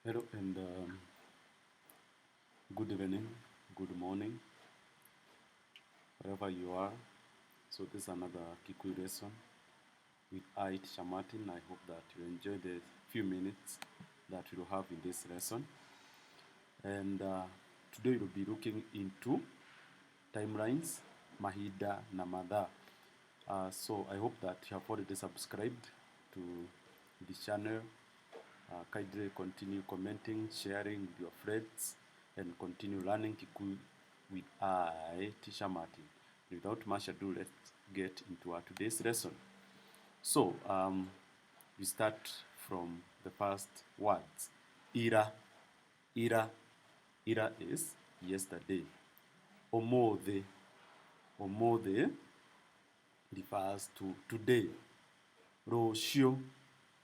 Hello and good evening, good morning, wherever you are. So this is another Kikuyu lesson with I, Teacher Martin. I hope that you enjoy the few minutes that we'll have in this lesson. And today we'll be looking into timelines, Mahinda na Mathaa. So I hope that you have already subscribed to the channel. Kindly continue commenting, sharing with your friends, and continue learning Kikuyu with I, Teacher Martin. Without much ado, let's get into our today's lesson. So, we start from the first words. Ira, ira, ira is yesterday. Omothe, omothe refers to today. Rũciũ,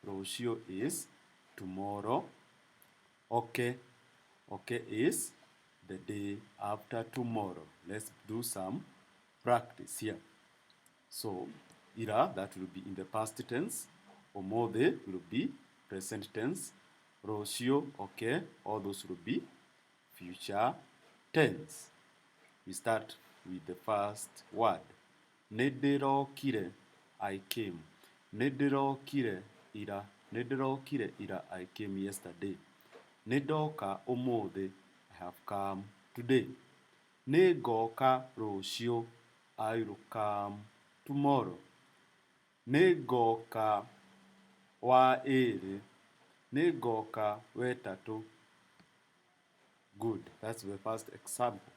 rũciũ is tomorrow. Okay, okay is the day after tomorrow. Let's do some practice here. So, ira, that will be in the past tense. Omothe will be present tense. Rũciũ, okay, all those will be future tense. We start with the first word. Nĩndĩrokire, I came. Nĩndĩrokire ira. Nĩndĩrokire ira, I came yesterday. Nĩndoka ũmũthĩ, I have come today. Nĩngoka rũciũ, I will come tomorrow. Nĩngoka waĩrĩ. Nĩngoka wetatũ. Good, that's the first example.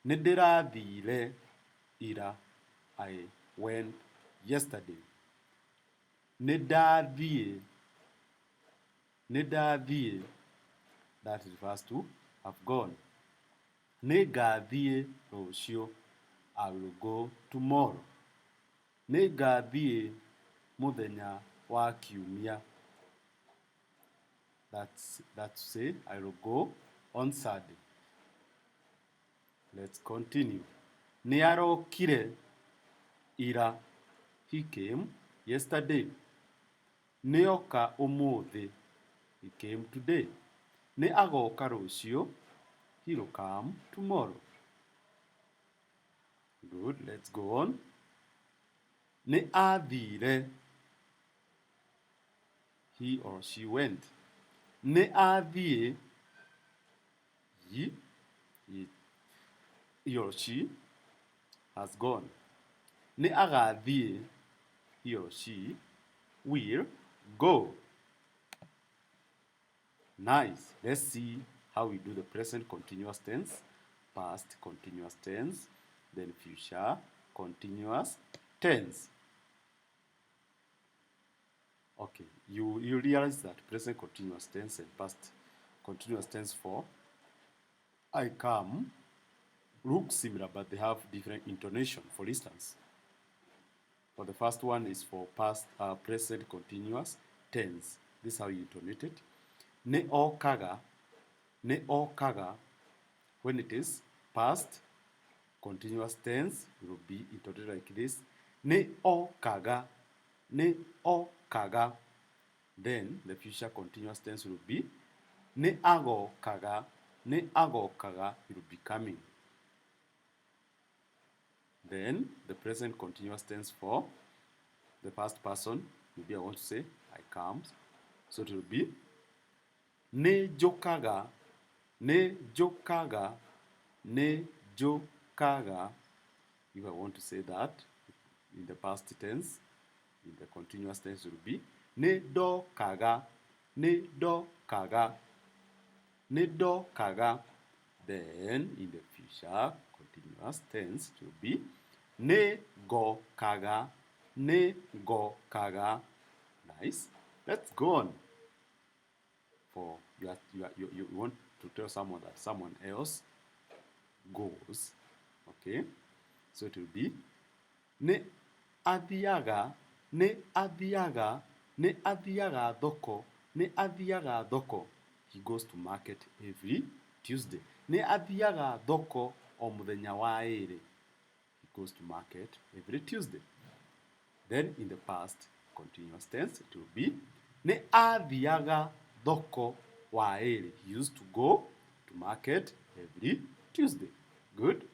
Nĩndĩrathire ira, I went yesterday. Nĩndathiĩ, nĩndathiĩ, that refers to have gone. Nĩngathiĩ rũciũ, I will go tomorrow. Nĩngathiĩ mũthenya wa kiumia. That's to say, I will go on Saturday. Let's continue. Nĩarokire ira, he came yesterday. Nĩoka ũmũthĩ, he came today. Nĩ agoka rũciũ, he will come tomorrow. Good, let's go on. Nĩ athire, he or she went. Nĩ athiĩ, he or she has gone. Nĩ agathiĩ, he or she will go. Nice. Let's see how we do the present continuous tense, past continuous tense, then future continuous tense. Okay, you realize that present continuous tense and past continuous tense for I come look similar, but they have different intonation. For instance, for the first one is for past present continuous tense. This is how you intonate it. Nĩ okaga, nĩ okaga. When it is past continuous tense, it will be intonated like this. Nĩ okaga, nĩ okaga. Then the future continuous tense will be nĩ agokaga, nĩ agokaga. It will be coming. Then the present continuous tense for the past person, maybe I want to say I comes. So it will be nĩ njokaga, nĩ njokaga, nĩ njokaga. If I want to say that in the past tense, in the continuous tense will be nĩ ndokaga, nĩ ndokaga, nĩ ndokaga. Then in the future continuous tense it will be nĩ ngokaga, nĩ ngokaga. Nice. Let's go on. For you want to tell someone that someone else goes. Okay. So it will be nĩ athiaga, nĩ athiaga, nĩ athiaga thoko, nĩ athiaga thoko. He goes to market every Tuesday. Nĩ athiaga thoko o mũthenya wa ĩrĩ. He goes to market every Tuesday. Then in the past continuous tense it will be nĩ athiaga thoko Waeri. He used to go to market every Tuesday. Good.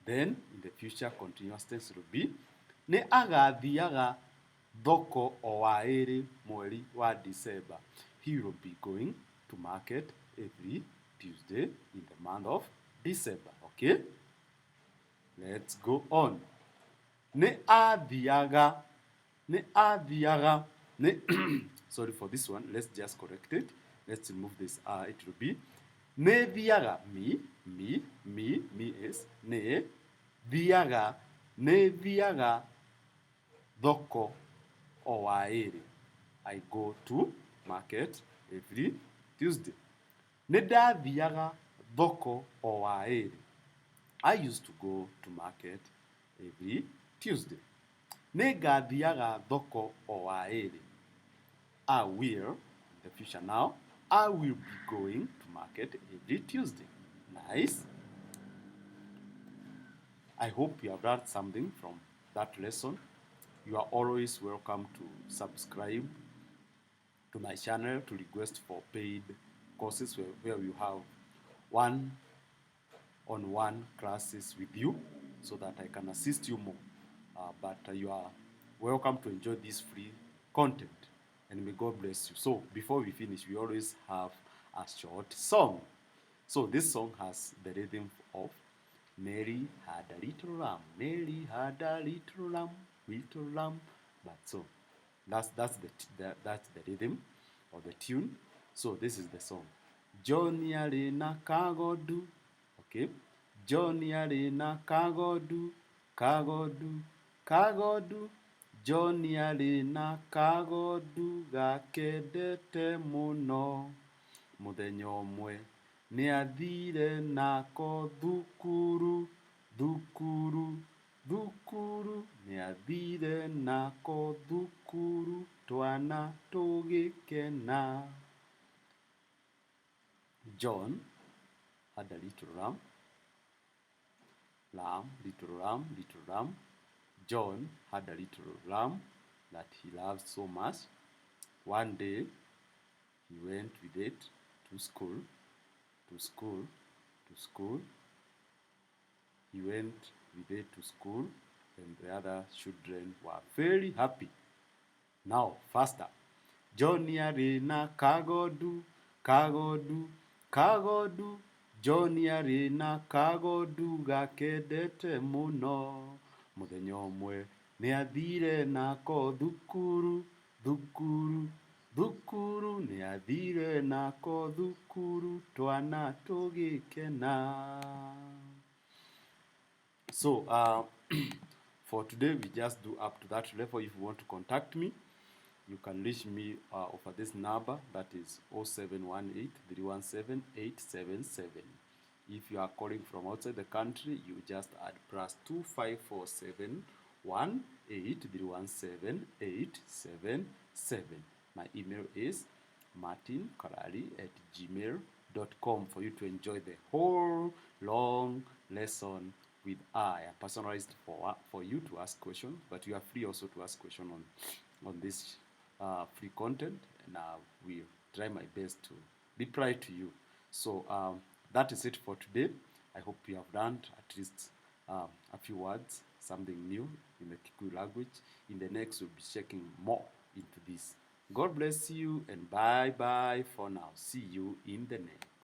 Then in the future continuous tense will be nĩ agathiaga thoko o waĩrĩ mweri wa December. He will be going to market every Tuesday in the month of December. Okay? Let's go on. Nĩ athiaga, sorry for this one. Let's just correct it. Let's remove this. It will be nĩ thiaga, me is nĩ thiaga thoko o waĩrĩ. I go to market every Tuesday. Nĩ ndathiaga thoko o waĩrĩ. I used to go to market every Tuesday. Nĩ ngathiaga thoko o waĩrĩ. I will, in the future now, I will be going to market every Tuesday. Nice. I hope you have learned something from that lesson. You are always welcome to subscribe to my channel to request for paid courses where you have one-on-one classes with you so that I can assist you more. But you are welcome to enjoy this free content, and may God bless you. So before we finish, we always have a short song. So this song has the rhythm of Mary had a little lamb, Mary had a little lamb, little lamb. But so that's the rhythm or the tune. So this is the song. Johnny arena kagodu. Okay. Johnny arena kagodu, kagodu, kagodu. Johnny arena kagodu gakendete muno. Muthenya ũmwe nĩ athire nako thukuru, thukuru, thukuru. Nĩ athire nako thukuru, twana tũgĩkena. John had a little lamb, little lamb, little lamb. John had a little lamb that he loved so much. One day he went with it to school, to school, to school. He went with it to school, and the other children were very happy. Now, faster. Johnny arena kagodu, kagodu, kagodu. Johnny arena kagodu gakendete muno. Muthenya ũmwe nĩ athire nako thukuru, thukuru, thukuru. Nĩ athire nako thukuru, twana tũgĩkena. So for today we just do up to that level. If you want to contact me, you can reach me over this number, that is 0718-317-877. If you are calling from outside the country, you just add +254718317-877. My email is martinkarari@gmail.com for you to enjoy the whole long lesson with I. Personalized for you to ask questions, but you are free also to ask questions on this free content, and I will try my best to reply to you. So that is it for today. I hope you have learned at least a few words, something new in the Kikuyu language. In the next, we'll be checking more into this. God bless you, and bye-bye for now. See you in the next.